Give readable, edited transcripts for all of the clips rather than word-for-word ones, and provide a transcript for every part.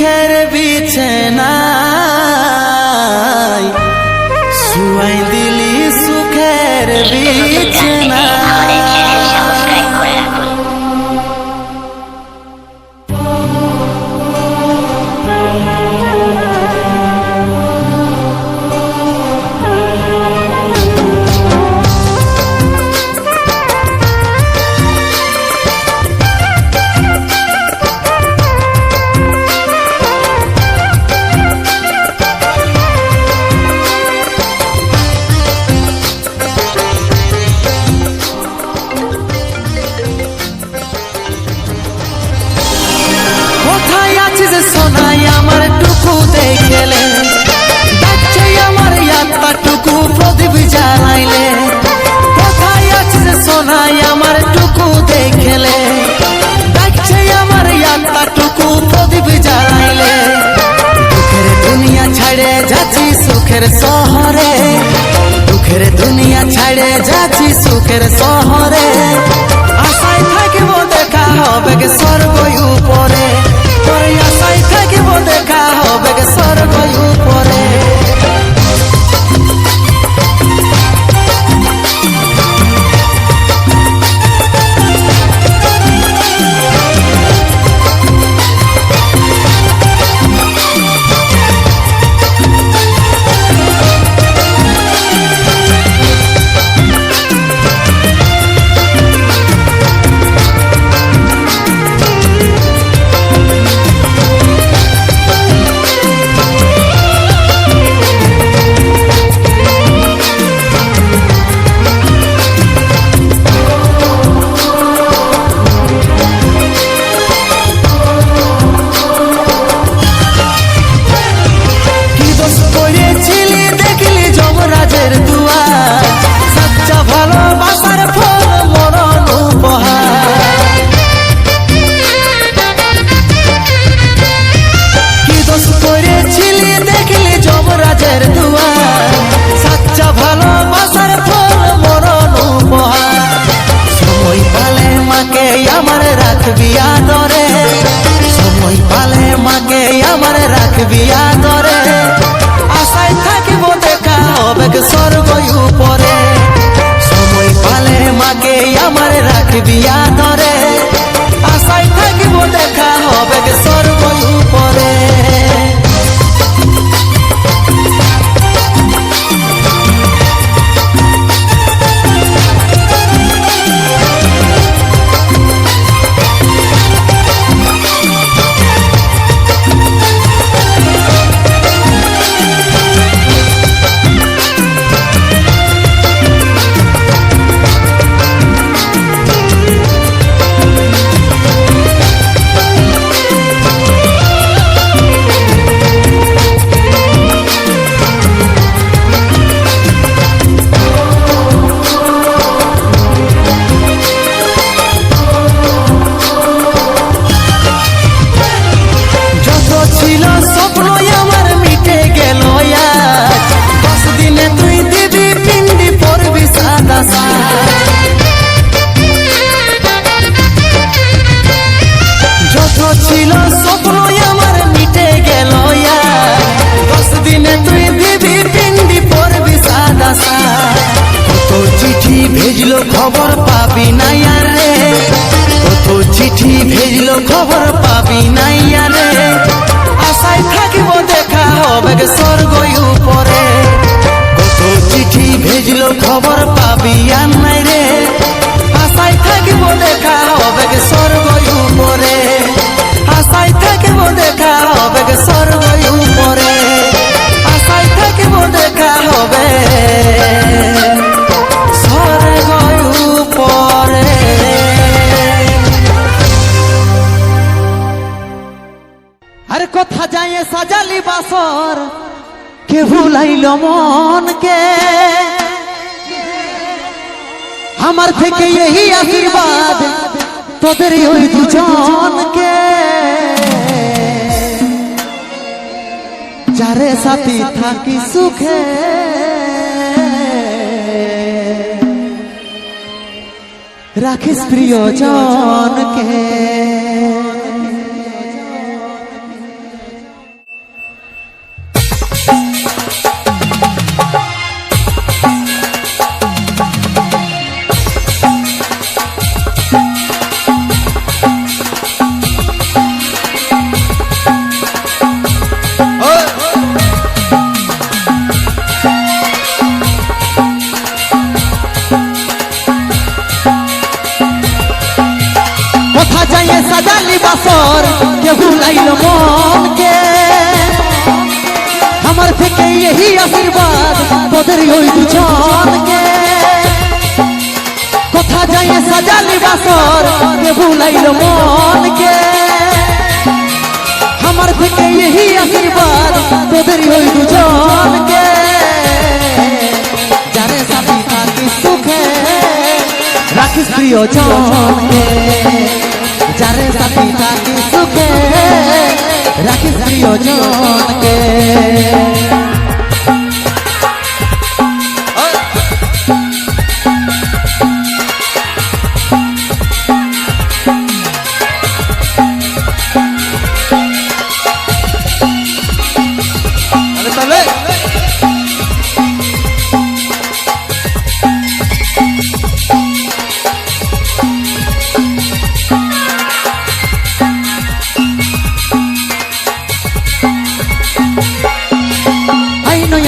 সুখের বিছানায় শুয়াই দিলি সুখের বিছানায়। সোনাই আমার টুকু দেখলে ডাকছে আমার আত্মাটুকু প্রদীপ জ্বালাইলে। কোথায় আছিস সোনাই আমার টুকু দেখলে ডাকছে আমার আত্মাটুকু প্রদীপ জ্বালাইলে। দুঃখের দুনিয়া ছাড়ে যাচ্ছি সুখের শহরে, দুঃখের দুনিয়া ছাড়ে যাচ্ছি সুখের শহরে। আশায় থাকিব দেখা হবে স্বর্গ উপরে, আশায় থাকিব দেখা হবে স্বর্গ উপরে। আমার রাখবি আদরে, সময় পালে মাকে আমার রাখবি আদরে। আশায় থাকিব দেখা হবে স্বর্গ উপরে, সময় পালে মাকে আমার রাখবি আদরে। আশায় থাকিব দেখা হবে স্বর্গ উপরে। ছিল স্বপ্ন আমার মিটে গেল, 10 দিনে তুই দিবি পিন্ডি পরবি সাদা সাদ। কত চিঠি ভেজলো খবর পাবি নাই রে, কত চিঠি ভেজলো খবর পাবি নাই রে। আশায় থাকিব দেখা হবে স্বর্গ উপরে, কত চিঠি ভেজলো খবর পাবি আর নাই রে। আশায় থাকিব দেখা হবে স্বর্গ উপরে, আশায় থাকিব দেখা হবে স্বর্গ উপরে, আশায় থাকিব দেখা হবে স্বর্গ উপরে। আরে কোথা যায় সাজালি বাসর কে ভুলাইল মনকে, আমার থেকে এই আশীর্বাদ তোদের ওই দুজনকে। যারে সাথী থাকি সুখে রাখিস প্রিয়জনকে। তোদের ওই দুজনকে কোথা যাইয়ে সাজালি বাসর কে ভুলাইল মনকে আমার থেকে यही আশীর্বাদ তোদের ওই দুজনকে যারে সাথী থাকি সুখে রাখিস প্রিয়জনকে যারে সাথী থাকি সুখে রাখিস প্রিয়জনকে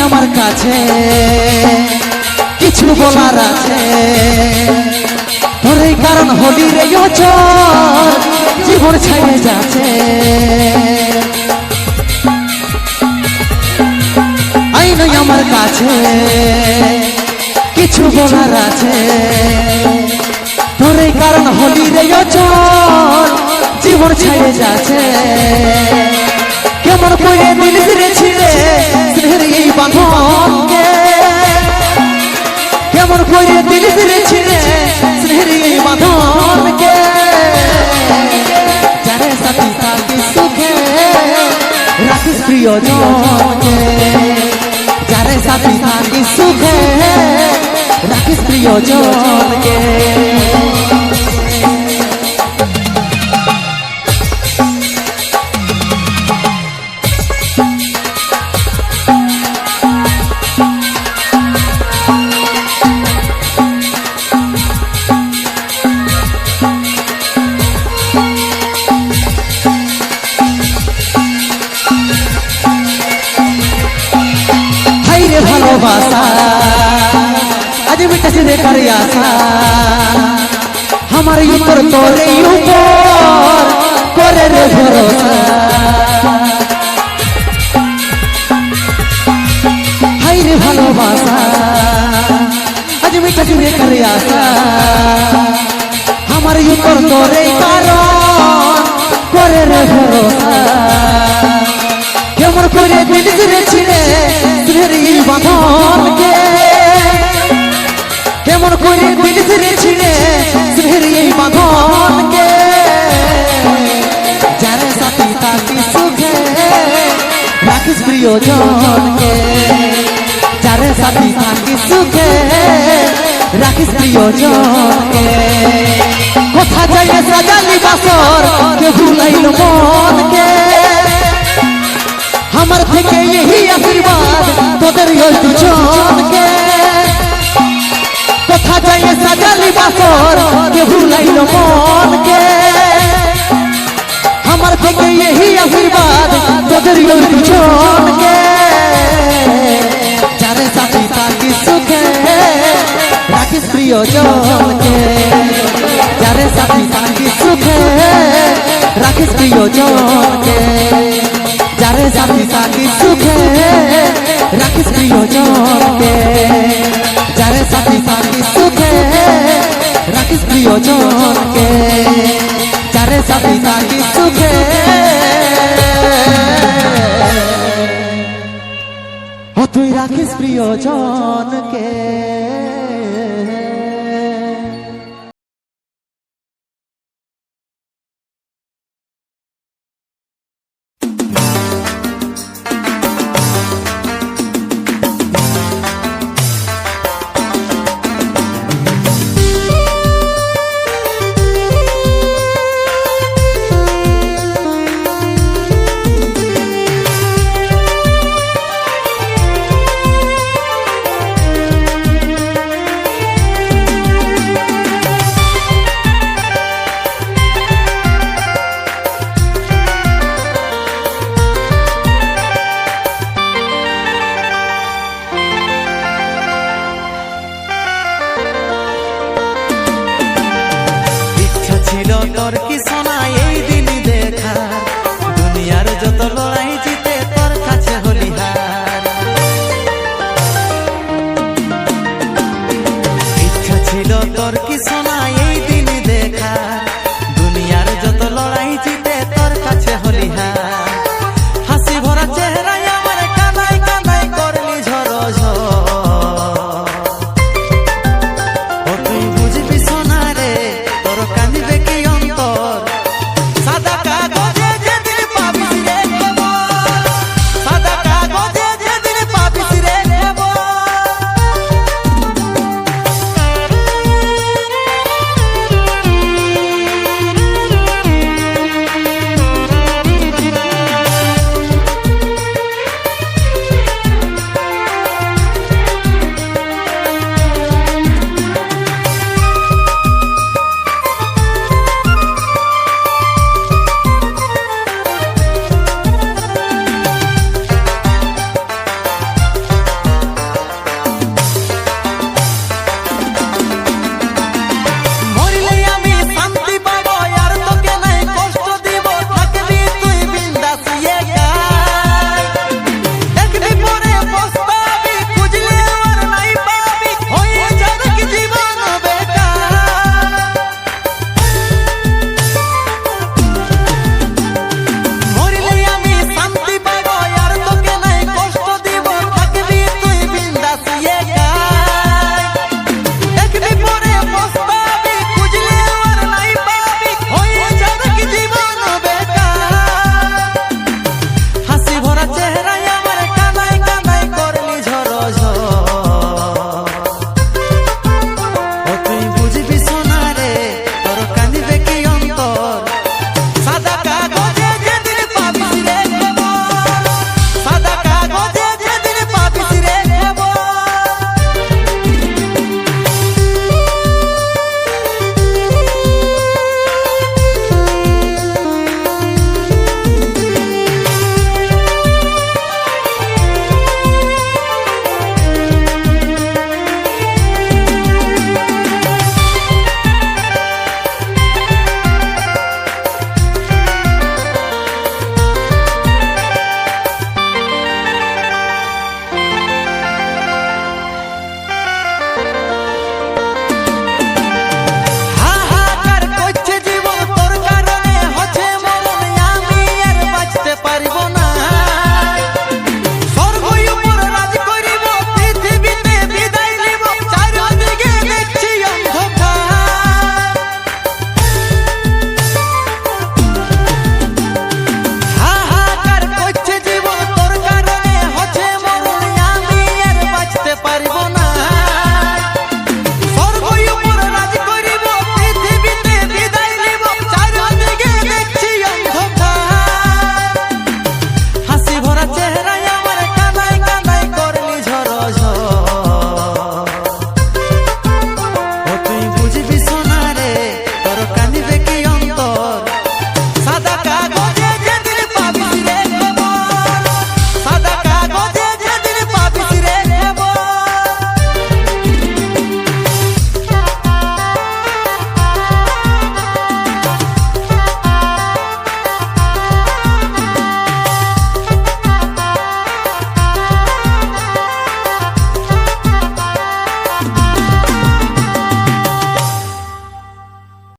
আমার কাছে কিছু বলার আছে তোর এই কারণ হলি রে জীবন ছেড়ে যাচ্ছে আইন আমার কাছে কিছু বলার আছে তোর এই কারণ হলি রে জীবন ছেড়ে যাচ্ছে কেমন করে দিল ছিঁড়ে এই বাঁধনকে কেমন করে দিল ছিঁড়ে এই বাঁধনকে যারে সাথী থাকি সুখে রাখিস প্রিয়জনকে যারে সাথী থাকি সুখে রাখিস প্রিয়জনকে ভালোবাসা আজ মিটেছে রে কারি আশা আমার উপর তোরে উপর করে রে ভরসা হাই রে ভালোবাসা আজ মিটেছে রে কারি আশা আমার উপর তোরে কারণ করে রে ভরসা কেমন করে দিল ছিঁড়ে এই বাঁধনকে কেমন করে দিল ছিঁড়ে এই বাঁধনকে যারে সাথী থাকি সুখে রাখিস প্রিয়জনকে যারে সাথী থাকি সুখে রাখিস প্রিয়জনকে কোথা যাইয়ে সাজালি বাসর কে ভুলাইল মনকে আমার থেকে यही আশীর্বাদ তোদের ওই দুজনকে কোথা যাইয়ে সাজালি বাসর কে ভুলাইল মনকে আমার থেকে यही আশীর্বাদ তোদের ওই দুজনকে যারে সাথী থাকি সুখে রাখিস প্রিয়জনকে যারে সাথী থাকি সুখে রাখিস প্রিয়জনকে যারে সাথী থাকি সুখে রাখিস প্রিয়জনকে যারে সাথী থাকি সুখে রাখিস প্রিয়জনকে যারে সাথী থাকি সুখে তুই রাখিস প্রিয়জনকে।